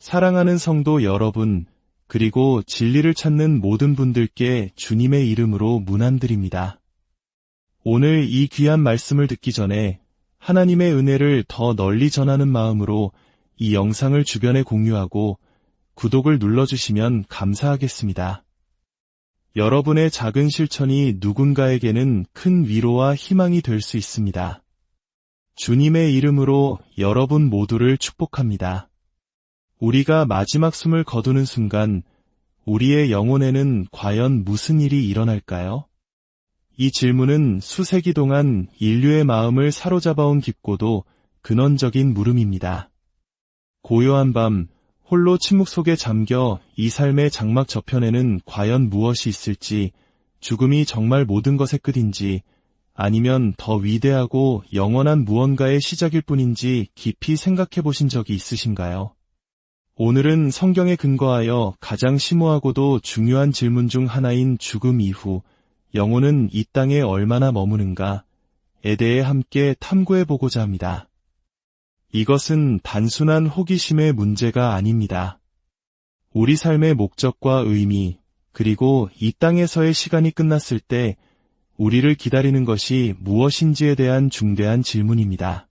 사랑하는 성도 여러분, 그리고 진리를 찾는 모든 분들께 주님의 이름으로 문안드립니다. 오늘 이 귀한 말씀을 듣기 전에 하나님의 은혜를 더 널리 전하는 마음으로 이 영상을 주변에 공유하고 구독을 눌러주시면 감사하겠습니다. 여러분의 작은 실천이 누군가에게는 큰 위로와 희망이 될 수 있습니다. 주님의 이름으로 여러분 모두를 축복합니다. 우리가 마지막 숨을 거두는 순간 우리의 영혼에는 과연 무슨 일이 일어날까요? 이 질문은 수세기 동안 인류의 마음을 사로잡아온 깊고도 근원적인 물음입니다. 고요한 밤, 홀로 침묵 속에 잠겨 이 삶의 장막 저편에는 과연 무엇이 있을지, 죽음이 정말 모든 것의 끝인지, 아니면 더 위대하고 영원한 무언가의 시작일 뿐인지 깊이 생각해 보신 적이 있으신가요? 오늘은 성경에 근거하여 가장 심오하고도 중요한 질문 중 하나인 죽음 이후 영혼은 이 땅에 얼마나 머무는가에 대해 함께 탐구해 보고자 합니다. 이것은 단순한 호기심의 문제가 아닙니다. 우리 삶의 목적과 의미, 그리고 이 땅에서의 시간이 끝났을 때 우리를 기다리는 것이 무엇인지에 대한 중대한 질문입니다.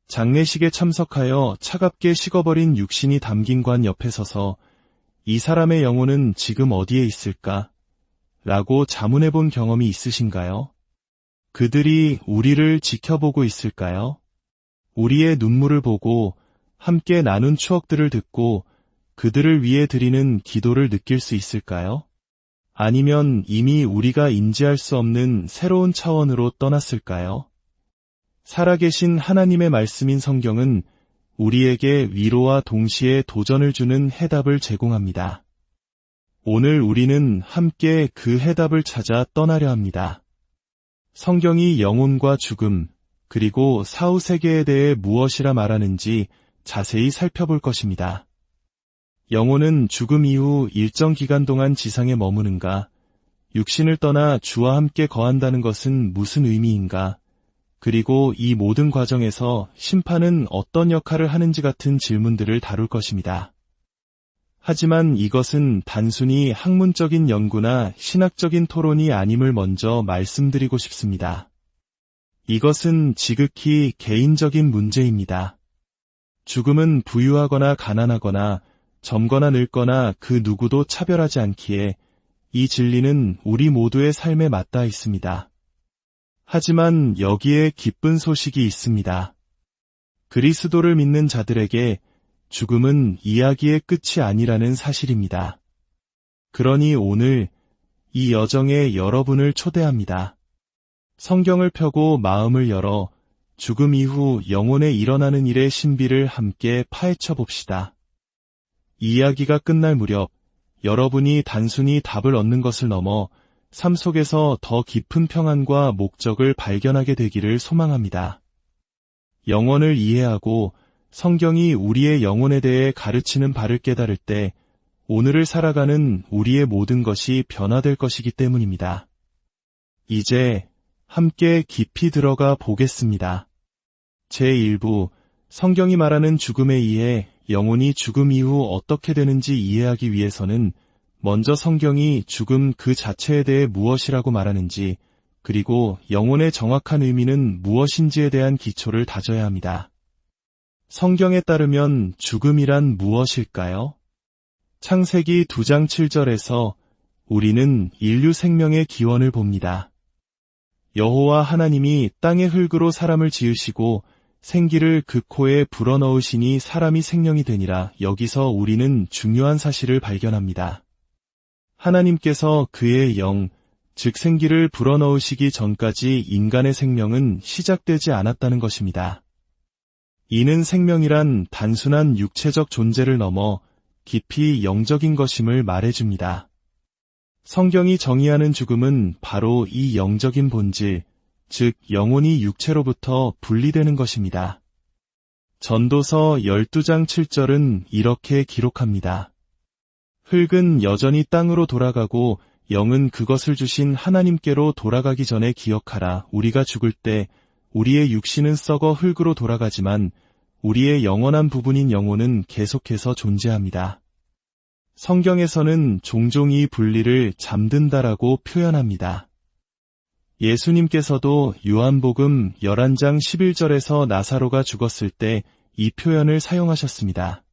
장례식에 참석하여 차갑게 식어버린 육신이 담긴 관 옆에 서서 이 사람의 영혼은 지금 어디에 있을까? 라고 자문해 본 경험이 있으신가요? 그들이 우리를 지켜보고 있을까요? 우리의 눈물을 보고 함께 나눈 추억들을 듣고 그들을 위해 드리는 기도를 느낄 수 있을까요? 아니면 이미 우리가 인지할 수 없는 새로운 차원으로 떠났을까요? 살아계신 하나님의 말씀인 성경은 우리에게 위로와 동시에 도전을 주는 해답을 제공합니다. 오늘 우리는 함께 그 해답을 찾아 떠나려 합니다. 성경이 영혼과 죽음, 그리고 사후 세계에 대해 무엇이라 말하는지 자세히 살펴볼 것입니다. 영혼은 죽음 이후 일정 기간 동안 지상에 머무는가? 육신을 떠나 주와 함께 거한다는 것은 무슨 의미인가? 그리고 이 모든 과정에서 심판은 어떤 역할을 하는지 같은 질문들을 다룰 것입니다. 하지만 이것은 단순히 학문적인 연구나 신학적인 토론이 아님을 먼저 말씀드리고 싶습니다. 이것은 지극히 개인적인 문제입니다. 죽음은 부유하거나 가난하거나 젊거나 늙거나 그 누구도 차별하지 않기에 이 진리는 우리 모두의 삶에 맞닿아 있습니다. 하지만 여기에 기쁜 소식이 있습니다. 그리스도를 믿는 자들에게 죽음은 이야기의 끝이 아니라는 사실입니다. 그러니 오늘 이 여정에 여러분을 초대합니다. 성경을 펴고 마음을 열어 죽음 이후 영혼에 일어나는 일의 신비를 함께 파헤쳐 봅시다. 이야기가 끝날 무렵 여러분이 단순히 답을 얻는 것을 넘어 삶 속에서 더 깊은 평안과 목적을 발견하게 되기를 소망합니다. 영혼을 이해하고 성경이 우리의 영혼에 대해 가르치는 바를 깨달을 때 오늘을 살아가는 우리의 모든 것이 변화될 것이기 때문입니다. 이제 함께 깊이 들어가 보겠습니다. 제1부, 성경이 말하는 죽음에 의해 영혼이 죽음 이후 어떻게 되는지 이해하기 위해서는 먼저 성경이 죽음 그 자체에 대해 무엇이라고 말하는지, 그리고 영혼의 정확한 의미는 무엇인지에 대한 기초를 다져야 합니다. 성경에 따르면 죽음이란 무엇일까요? 창세기 2장 7절에서 우리는 인류 생명의 기원을 봅니다. 여호와 하나님이 땅의 흙으로 사람을 지으시고 생기를 그 코에 불어넣으시니 사람이 생명이 되니라. 여기서 우리는 중요한 사실을 발견합니다. 하나님께서 그의 영, 즉 생기를 불어넣으시기 전까지 인간의 생명은 시작되지 않았다는 것입니다. 이는 생명이란 단순한 육체적 존재를 넘어 깊이 영적인 것임을 말해줍니다. 성경이 정의하는 죽음은 바로 이 영적인 본질, 즉 영혼이 육체로부터 분리되는 것입니다. 전도서 12장 7절은 이렇게 기록합니다. 흙은 여전히 땅으로 돌아가고 영은 그것을 주신 하나님께로 돌아가기 전에 기억하라. 우리가 죽을 때 우리의 육신은 썩어 흙으로 돌아가지만 우리의 영원한 부분인 영혼은 계속해서 존재합니다. 성경에서는 종종 이 분리를 잠든다라고 표현합니다. 예수님께서도 요한복음 11장 11절에서 나사로가 죽었을 때 이 표현을 사용하셨습니다.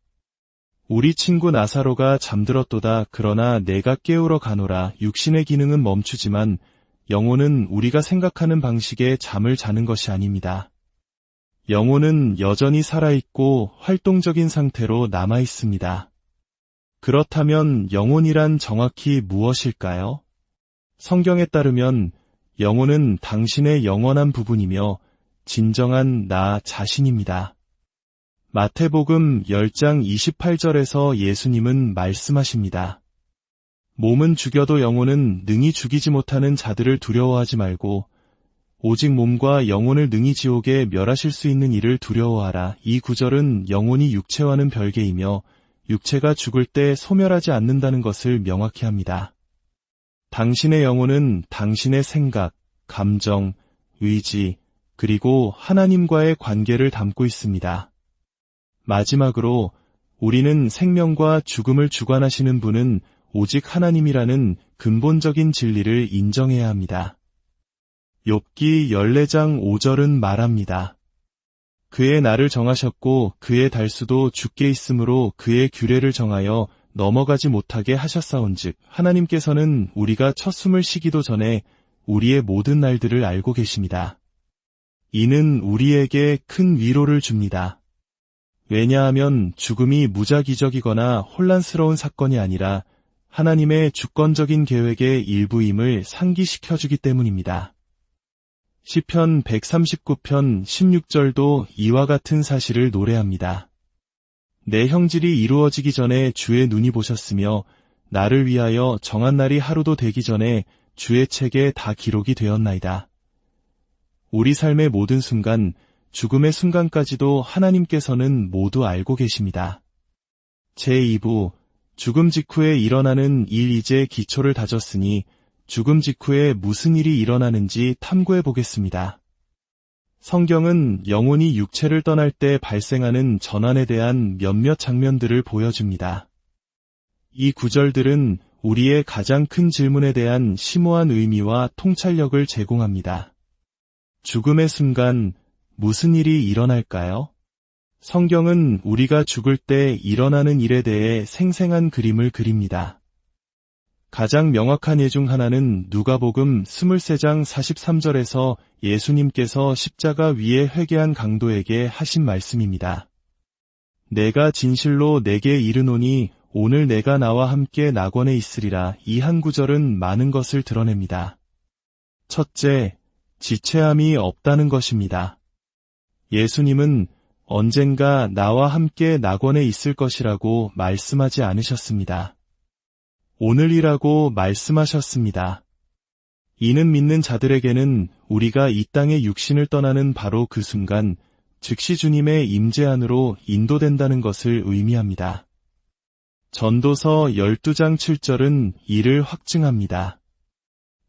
우리 친구 나사로가 잠들었도다. 그러나 내가 깨우러 가노라. 육신의 기능은 멈추지만 영혼은 우리가 생각하는 방식의 잠을 자는 것이 아닙니다. 영혼은 여전히 살아있고 활동적인 상태로 남아있습니다. 그렇다면 영혼이란 정확히 무엇일까요? 성경에 따르면 영혼은 당신의 영원한 부분이며 진정한 나 자신입니다. 마태복음 10장 28절에서 예수님은 말씀하십니다. 몸은 죽여도 영혼은 능히 죽이지 못하는 자들을 두려워하지 말고 오직 몸과 영혼을 능히 지옥에 멸하실 수 있는 이를 두려워하라. 이 구절은 영혼이 육체와는 별개이며 육체가 죽을 때 소멸하지 않는다는 것을 명확히 합니다. 당신의 영혼은 당신의 생각, 감정, 의지, 그리고 하나님과의 관계를 담고 있습니다. 마지막으로 우리는 생명과 죽음을 주관하시는 분은 오직 하나님이라는 근본적인 진리를 인정해야 합니다. 욥기 14장 5절은 말합니다. 그의 날을 정하셨고 그의 달수도 주께 있으므로 그의 규례를 정하여 넘어가지 못하게 하셨사온즉 하나님께서는 우리가 첫 숨을 쉬기도 전에 우리의 모든 날들을 알고 계십니다. 이는 우리에게 큰 위로를 줍니다. 왜냐하면 죽음이 무작위적이거나 혼란스러운 사건이 아니라 하나님의 주권적인 계획의 일부임을 상기시켜주기 때문입니다. 시편 139편 16절도 이와 같은 사실을 노래합니다. 내 형질이 이루어지기 전에 주의 눈이 보셨으며 나를 위하여 정한 날이 하루도 되기 전에 주의 책에 다 기록이 되었나이다. 우리 삶의 모든 순간, 죽음의 순간까지도 하나님께서는 모두 알고 계십니다. 제2부, 죽음 직후에 일어나는 일이제 기초를 다졌으니 죽음 직후에 무슨 일이 일어나는지 탐구해 보겠습니다. 성경은 영혼이 육체를 떠날 때 발생하는 전환에 대한 몇몇 장면들을 보여줍니다. 이 구절들은 우리의 가장 큰 질문에 대한 심오한 의미와 통찰력을 제공합니다. 죽음의 순간, 무슨 일이 일어날까요? 성경은 우리가 죽을 때 일어나는 일에 대해 생생한 그림을 그립니다. 가장 명확한 예 중 하나는 누가복음 23장 43절에서 예수님께서 십자가 위에 회개한 강도에게 하신 말씀입니다. 내가 진실로 내게 이르노니 오늘 내가 나와 함께 낙원에 있으리라. 이 한 구절은 많은 것을 드러냅니다. 첫째, 지체함이 없다는 것입니다. 예수님은 언젠가 나와 함께 낙원에 있을 것이라고 말씀하지 않으셨습니다. 오늘이라고 말씀하셨습니다. 이는 믿는 자들에게는 우리가 이 땅의 육신을 떠나는 바로 그 순간, 즉시 주님의 임재 안으로 인도된다는 것을 의미합니다. 전도서 12장 7절은 이를 확증합니다.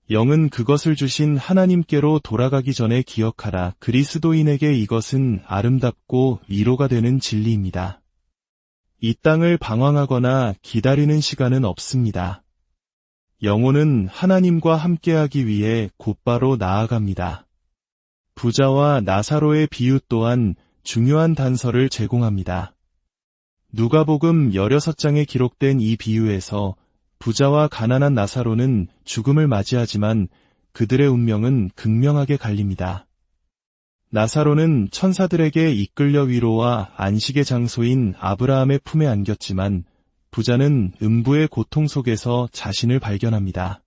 영은 그것을 주신 하나님께로 돌아가기 전에 기억하라. 그리스도인에게 이것은 아름답고 위로가 되는 진리입니다. 이 땅을 방황하거나 기다리는 시간은 없습니다. 영혼은 하나님과 함께하기 위해 곧바로 나아갑니다. 부자와 나사로의 비유 또한 중요한 단서를 제공합니다. 누가복음 16장에 기록된 이 비유에서 부자와 가난한 나사로는 죽음을 맞이하지만 그들의 운명은 극명하게 갈립니다. 나사로는 천사들에게 이끌려 위로와 안식의 장소인 아브라함의 품에 안겼지만 부자는 음부의 고통 속에서 자신을 발견합니다.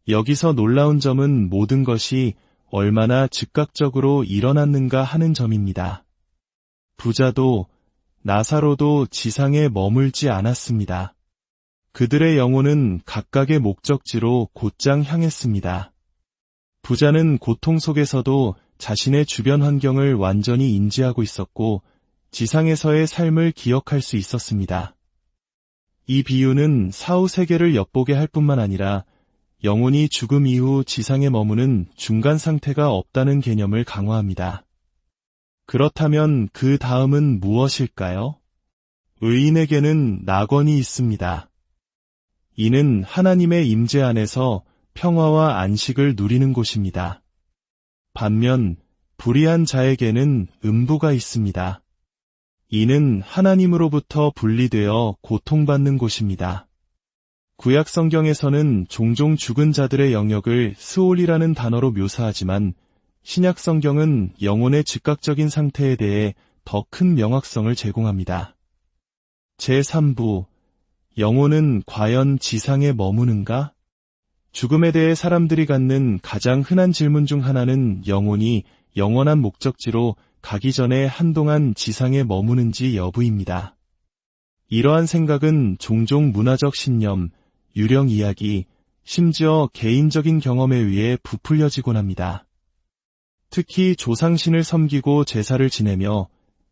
여기서 놀라운 점은 모든 것이 얼마나 즉각적으로 일어났는가 하는 점입니다. 부자도 나사로도 지상에 머물지 않았습니다. 그들의 영혼은 각각의 목적지로 곧장 향했습니다. 부자는 고통 속에서도 자신의 주변 환경을 완전히 인지하고 있었고 지상에서의 삶을 기억할 수 있었습니다. 이 비유는 사후 세계를 엿보게 할 뿐만 아니라 영혼이 죽음 이후 지상에 머무는 중간 상태가 없다는 개념을 강화합니다. 그렇다면 그 다음은 무엇일까요? 의인에게는 낙원이 있습니다. 이는 하나님의 임재 안에서 평화와 안식을 누리는 곳입니다. 반면 불의한 자에게는 음부가 있습니다. 이는 하나님으로부터 분리되어 고통받는 곳입니다. 구약 성경에서는 종종 죽은 자들의 영역을 스올이라는 단어로 묘사하지만 신약 성경은 영혼의 즉각적인 상태에 대해 더 큰 명확성을 제공합니다. 제3부, 영혼은 과연 지상에 머무는가? 죽음에 대해 사람들이 갖는 가장 흔한 질문 중 하나는 영혼이 영원한 목적지로 가기 전에 한동안 지상에 머무는지 여부입니다. 이러한 생각은 종종 문화적 신념, 유령 이야기, 심지어 개인적인 경험에 의해 부풀려지곤 합니다. 특히 조상신을 섬기고 제사를 지내며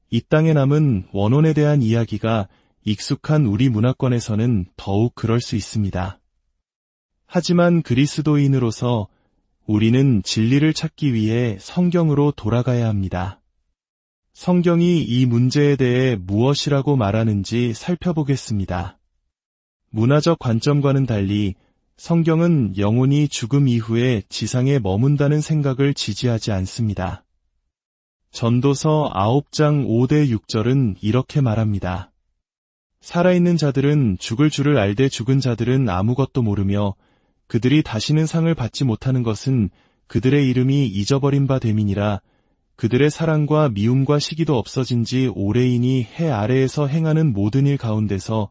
이 땅에 남은 원혼에 대한 이야기가 익숙한 우리 문화권에서는 더욱 그럴 수 있습니다. 하지만 그리스도인으로서 우리는 진리를 찾기 위해 성경으로 돌아가야 합니다. 성경이 이 문제에 대해 무엇이라고 말하는지 살펴보겠습니다. 문화적 관점과는 달리 성경은 영혼이 죽음 이후에 지상에 머문다는 생각을 지지하지 않습니다. 전도서 9장 5대 6절은 이렇게 말합니다. 살아있는 자들은 죽을 줄을 알되 죽은 자들은 아무것도 모르며 그들이 다시는 상을 받지 못하는 것은 그들의 이름이 잊어버린 바 됨이니라. 그들의 사랑과 미움과 시기도 없어진 지 오래이니 해 아래에서 행하는 모든 일 가운데서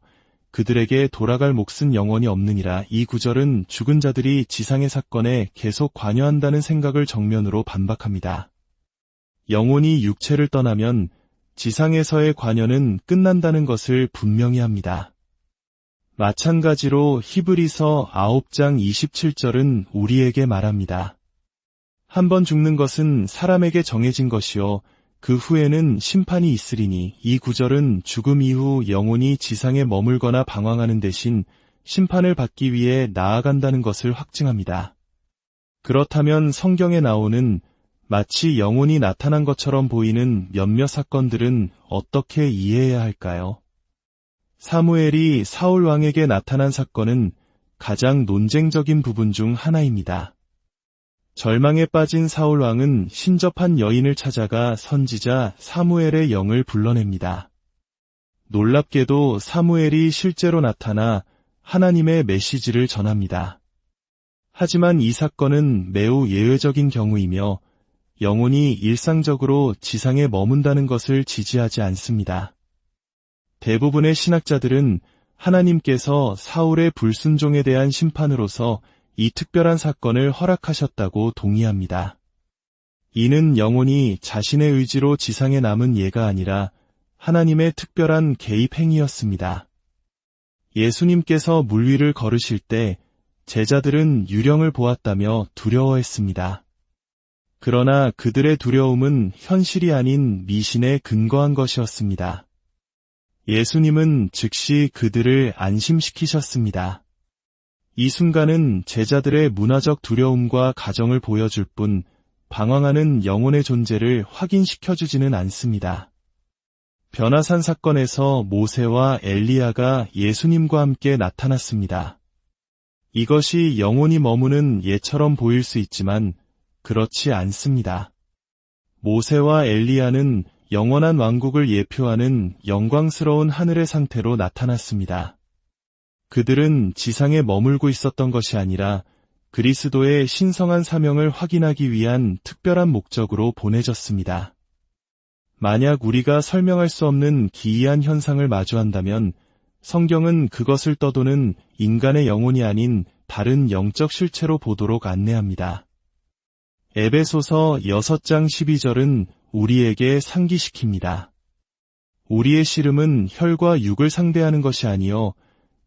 그들에게 돌아갈 몫은 영원히 없느니라. 이 구절은 죽은 자들이 지상의 사건에 계속 관여한다는 생각을 정면으로 반박합니다. 영혼이 육체를 떠나면 지상에서의 관여는 끝난다는 것을 분명히 합니다. 마찬가지로 히브리서 9장 27절은 우리에게 말합니다. 한번 죽는 것은 사람에게 정해진 것이요 그 후에는 심판이 있으리니. 이 구절은 죽음 이후 영혼이 지상에 머물거나 방황하는 대신 심판을 받기 위해 나아간다는 것을 확증합니다. 그렇다면 성경에 나오는 마치 영혼이 나타난 것처럼 보이는 몇몇 사건들은 어떻게 이해해야 할까요? 사무엘이 사울 왕에게 나타난 사건은 가장 논쟁적인 부분 중 하나입니다. 절망에 빠진 사울 왕은 신접한 여인을 찾아가 선지자 사무엘의 영을 불러냅니다. 놀랍게도 사무엘이 실제로 나타나 하나님의 메시지를 전합니다. 하지만 이 사건은 매우 예외적인 경우이며 영혼이 일상적으로 지상에 머문다는 것을 지지하지 않습니다. 대부분의 신학자들은 하나님께서 사울의 불순종에 대한 심판으로서 이 특별한 사건을 허락하셨다고 동의합니다. 이는 영혼이 자신의 의지로 지상에 남은 예가 아니라 하나님의 특별한 개입 행위였습니다. 예수님께서 물 위를 걸으실 때 제자들은 유령을 보았다며 두려워했습니다. 그러나 그들의 두려움은 현실이 아닌 미신에 근거한 것이었습니다. 예수님은 즉시 그들을 안심시키셨습니다. 이 순간은 제자들의 문화적 두려움과 가정을 보여줄 뿐 방황하는 영혼의 존재를 확인시켜주지는 않습니다. 변화산 사건에서 모세와 엘리야가 예수님과 함께 나타났습니다. 이것이 영혼이 머무는 예처럼 보일 수 있지만 그렇지 않습니다. 모세와 엘리야는 영원한 왕국을 예표하는 영광스러운 하늘의 상태로 나타났습니다. 그들은 지상에 머물고 있었던 것이 아니라 그리스도의 신성한 사명을 확인하기 위한 특별한 목적으로 보내졌습니다. 만약 우리가 설명할 수 없는 기이한 현상을 마주한다면 성경은 그것을 떠도는 인간의 영혼이 아닌 다른 영적 실체로 보도록 안내합니다. 에베소서 6장 12절은 우리에게 상기시킵니다. 우리의 씨름은 혈과 육을 상대하는 것이 아니요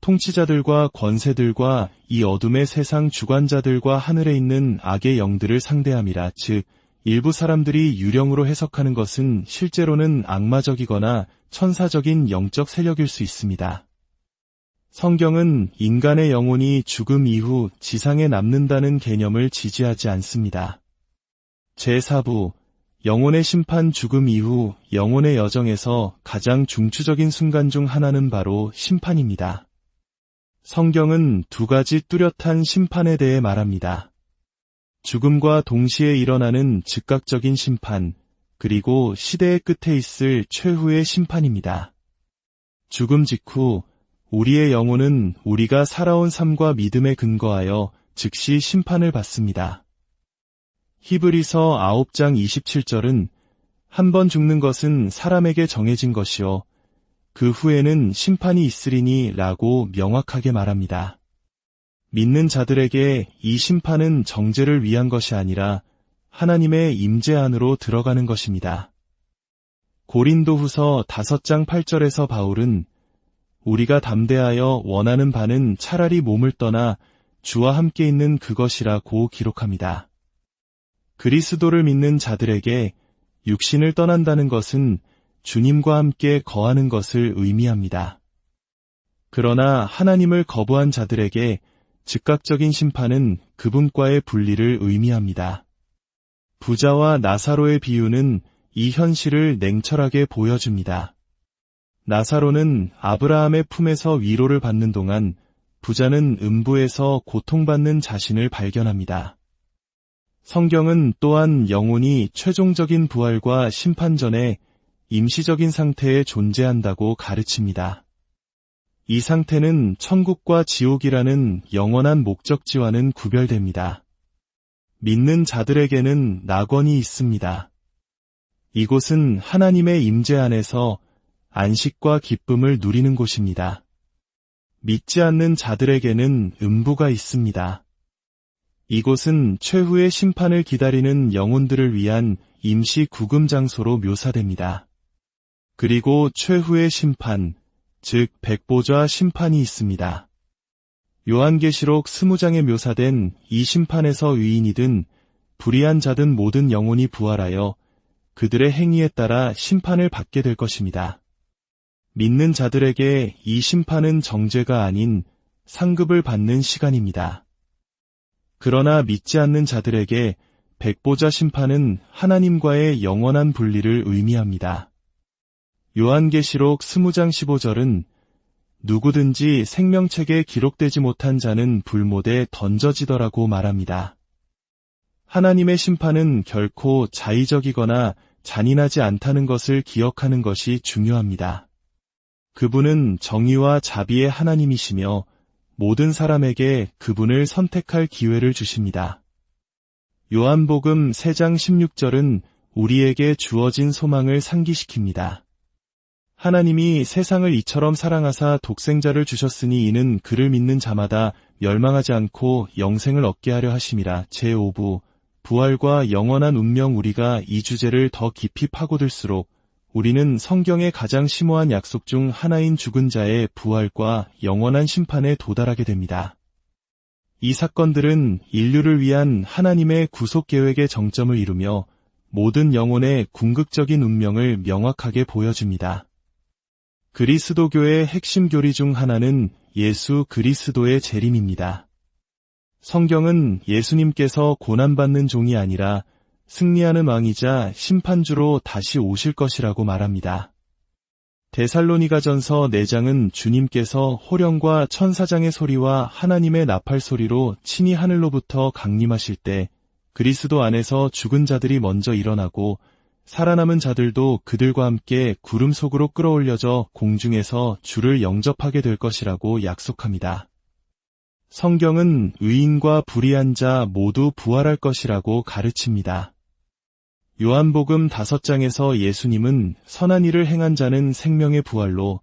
통치자들과 권세들과 이 어둠의 세상 주관자들과 하늘에 있는 악의 영들을 상대함이라. 즉 일부 사람들이 유령으로 해석하는 것은 실제로는 악마적이거나 천사적인 영적 세력일 수 있습니다. 성경은 인간의 영혼이 죽음 이후 지상에 남는다는 개념을 지지하지 않습니다. 제4부, 영혼의 심판 죽음 이후 영혼의 여정에서 가장 중추적인 순간 중 하나는 바로 심판입니다. 성경은 두 가지 뚜렷한 심판에 대해 말합니다. 죽음과 동시에 일어나는 즉각적인 심판, 그리고 시대의 끝에 있을 최후의 심판입니다. 죽음 직후 우리의 영혼은 우리가 살아온 삶과 믿음에 근거하여 즉시 심판을 받습니다. 히브리서 9장 27절은 한 번 죽는 것은 사람에게 정해진 것이요 그 후에는 심판이 있으리니 라고 명확하게 말합니다. 믿는 자들에게 이 심판은 정죄를 위한 것이 아니라 하나님의 임재 안으로 들어가는 것입니다. 고린도후서 5장 8절에서 바울은 우리가 담대하여 원하는 바는 차라리 몸을 떠나 주와 함께 있는 그것이라고 기록합니다. 그리스도를 믿는 자들에게 육신을 떠난다는 것은 주님과 함께 거하는 것을 의미합니다. 그러나 하나님을 거부한 자들에게 즉각적인 심판은 그분과의 분리를 의미합니다. 부자와 나사로의 비유는 이 현실을 냉철하게 보여줍니다. 나사로는 아브라함의 품에서 위로를 받는 동안 부자는 음부에서 고통받는 자신을 발견합니다. 성경은 또한 영혼이 최종적인 부활과 심판 전에 임시적인 상태에 존재한다고 가르칩니다. 이 상태는 천국과 지옥이라는 영원한 목적지와는 구별됩니다. 믿는 자들에게는 낙원이 있습니다. 이곳은 하나님의 임재 안에서 안식과 기쁨을 누리는 곳입니다. 믿지 않는 자들에게는 음부가 있습니다. 이곳은 최후의 심판을 기다리는 영혼들을 위한 임시 구금 장소로 묘사됩니다. 그리고 최후의 심판, 즉 백보좌 심판이 있습니다. 요한계시록 20장에 묘사된 이 심판에서 의인이든 불의한 자든 모든 영혼이 부활하여 그들의 행위에 따라 심판을 받게 될 것입니다. 믿는 자들에게 이 심판은 정죄가 아닌 상급을 받는 시간입니다. 그러나 믿지 않는 자들에게 백보자 심판은 하나님과의 영원한 분리를 의미합니다. 요한계시록 20장 15절은 누구든지 생명책에 기록되지 못한 자는 불못에 던져지더라고 말합니다. 하나님의 심판은 결코 자의적이거나 잔인하지 않다는 것을 기억하는 것이 중요합니다. 그분은 정의와 자비의 하나님이시며 모든 사람에게 그분을 선택할 기회를 주십니다. 요한복음 3장 16절은 우리에게 주어진 소망을 상기시킵니다. 하나님이 세상을 이처럼 사랑하사 독생자를 주셨으니 이는 그를 믿는 자마다 멸망하지 않고 영생을 얻게 하려 하심이라. 제5부 부활과 영원한 운명. 우리가 이 주제를 더 깊이 파고들수록 우리는 성경의 가장 심오한 약속 중 하나인 죽은 자의 부활과 영원한 심판에 도달하게 됩니다. 이 사건들은 인류를 위한 하나님의 구속 계획의 정점을 이루며 모든 영혼의 궁극적인 운명을 명확하게 보여줍니다. 그리스도교의 핵심 교리 중 하나는 예수 그리스도의 재림입니다. 성경은 예수님께서 고난받는 종이 아니라 승리하는 왕이자 심판주로 다시 오실 것이라고 말합니다. 데살로니가전서 4장은 주님께서 호령과 천사장의 소리와 하나님의 나팔 소리로 친히 하늘로부터 강림하실 때 그리스도 안에서 죽은 자들이 먼저 일어나고 살아남은 자들도 그들과 함께 구름 속으로 끌어올려져 공중에서 주를 영접하게 될 것이라고 약속합니다. 성경은 의인과 불의한 자 모두 부활할 것이라고 가르칩니다. 요한복음 5장에서 예수님은 선한 일을 행한 자는 생명의 부활로,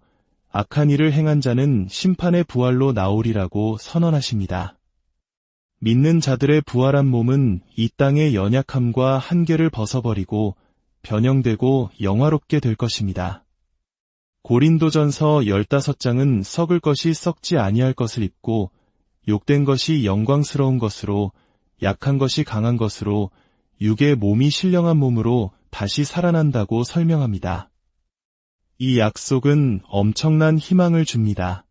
악한 일을 행한 자는 심판의 부활로 나오리라고 선언하십니다. 믿는 자들의 부활한 몸은 이 땅의 연약함과 한계를 벗어버리고 변형되고 영화롭게 될 것입니다. 고린도전서 15장은 썩을 것이 썩지 아니할 것을 입고 욕된 것이 영광스러운 것으로 약한 것이 강한 것으로 육의 몸이 신령한 몸으로 다시 살아난다고 설명합니다. 이 약속은 엄청난 희망을 줍니다.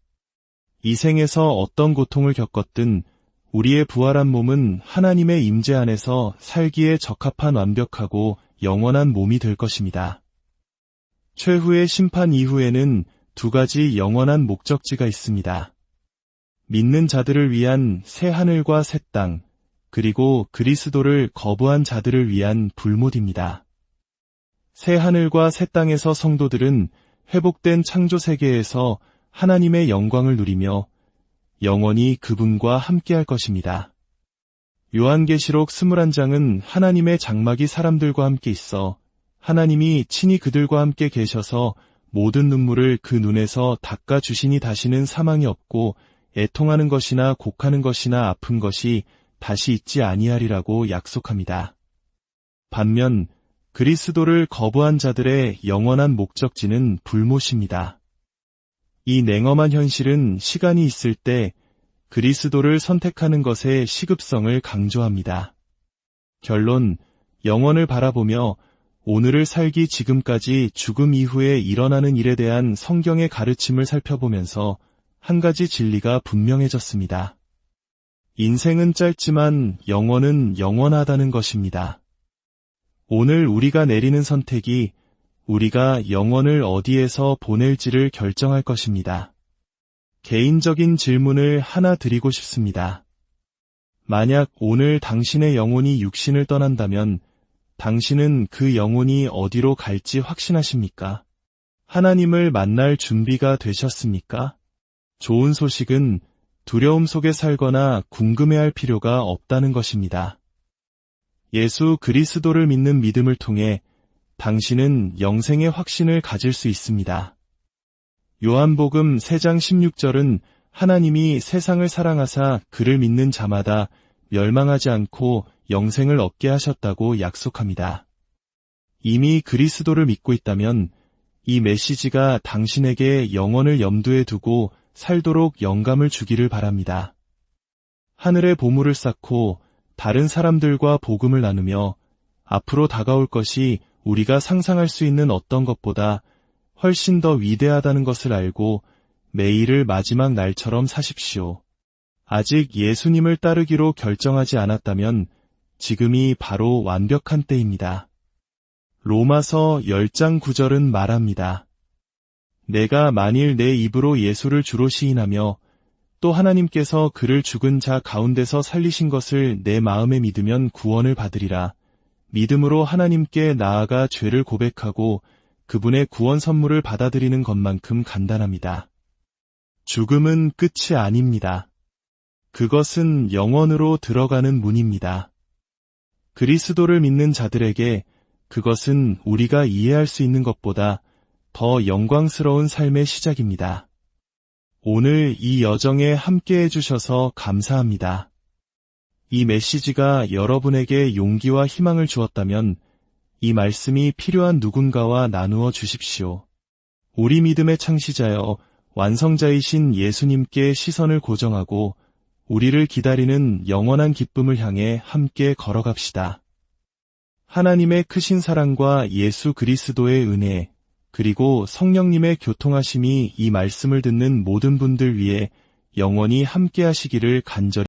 이 생에서 어떤 고통을 겪었든 우리의 부활한 몸은 하나님의 임재 안에서 살기에 적합한 완벽하고 영원한 몸이 될 것입니다. 최후의 심판 이후에는 두 가지 영원한 목적지가 있습니다. 믿는 자들을 위한 새 하늘과 새 땅, 그리고 그리스도를 거부한 자들을 위한 불못입니다. 새 하늘과 새 땅에서 성도들은 회복된 창조 세계에서 하나님의 영광을 누리며 영원히 그분과 함께할 것입니다. 요한계시록 21장은 하나님의 장막이 사람들과 함께 있어 하나님이 친히 그들과 함께 계셔서 모든 눈물을 그 눈에서 닦아주시니 다시는 사망이 없고 애통하는 것이나 곡하는 것이나 아픈 것이 다시 있지 아니하리라고 약속합니다. 반면 그리스도를 거부한 자들의 영원한 목적지는 불못입니다. 이 냉엄한 현실은 시간이 있을 때 그리스도를 선택하는 것의 시급성을 강조합니다. 결론, 영원을 바라보며 오늘을 살기 지금까지 죽음 이후에 일어나는 일에 대한 성경의 가르침을 살펴보면서 한 가지 진리가 분명해졌습니다. 인생은 짧지만 영원은 영원하다는 것입니다. 오늘 우리가 내리는 선택이 우리가 영원을 어디에서 보낼지를 결정할 것입니다. 개인적인 질문을 하나 드리고 싶습니다. 만약 오늘 당신의 영혼이 육신을 떠난다면 당신은 그 영혼이 어디로 갈지 확신하십니까? 하나님을 만날 준비가 되셨습니까? 좋은 소식은 두려움 속에 살거나 궁금해할 필요가 없다는 것입니다. 예수 그리스도를 믿는 믿음을 통해 당신은 영생의 확신을 가질 수 있습니다. 요한복음 3장 16절은 하나님이 세상을 사랑하사 그를 믿는 자마다 멸망하지 않고 영생을 얻게 하셨다고 약속합니다. 이미 그리스도를 믿고 있다면 이 메시지가 당신에게 영원을 염두에 두고 살도록 영감을 주기를 바랍니다. 하늘의 보물을 쌓고 다른 사람들과 복음을 나누며 앞으로 다가올 것이 우리가 상상할 수 있는 어떤 것보다 훨씬 더 위대하다는 것을 알고 매일을 마지막 날처럼 사십시오. 아직 예수님을 따르기로 결정하지 않았다면 지금이 바로 완벽한 때입니다. 로마서 10장 9절은 말합니다. 내가 만일 내 입으로 예수를 주로 시인하며 또 하나님께서 그를 죽은 자 가운데서 살리신 것을 내 마음에 믿으면 구원을 받으리라. 믿음으로 하나님께 나아가 죄를 고백하고 그분의 구원 선물을 받아들이는 것만큼 간단합니다. 죽음은 끝이 아닙니다. 그것은 영원으로 들어가는 문입니다. 그리스도를 믿는 자들에게 그것은 우리가 이해할 수 있는 것보다 더 영광스러운 삶의 시작입니다. 오늘 이 여정에 함께 해주셔서 감사합니다. 이 메시지가 여러분에게 용기와 희망을 주었다면 이 말씀이 필요한 누군가와 나누어 주십시오. 우리 믿음의 창시자여 완성자이신 예수님께 시선을 고정하고 우리를 기다리는 영원한 기쁨을 향해 함께 걸어갑시다. 하나님의 크신 사랑과 예수 그리스도의 은혜, 그리고 성령님의 교통하심이 이 말씀을 듣는 모든 분들 위해 영원히 함께 하시기를 간절히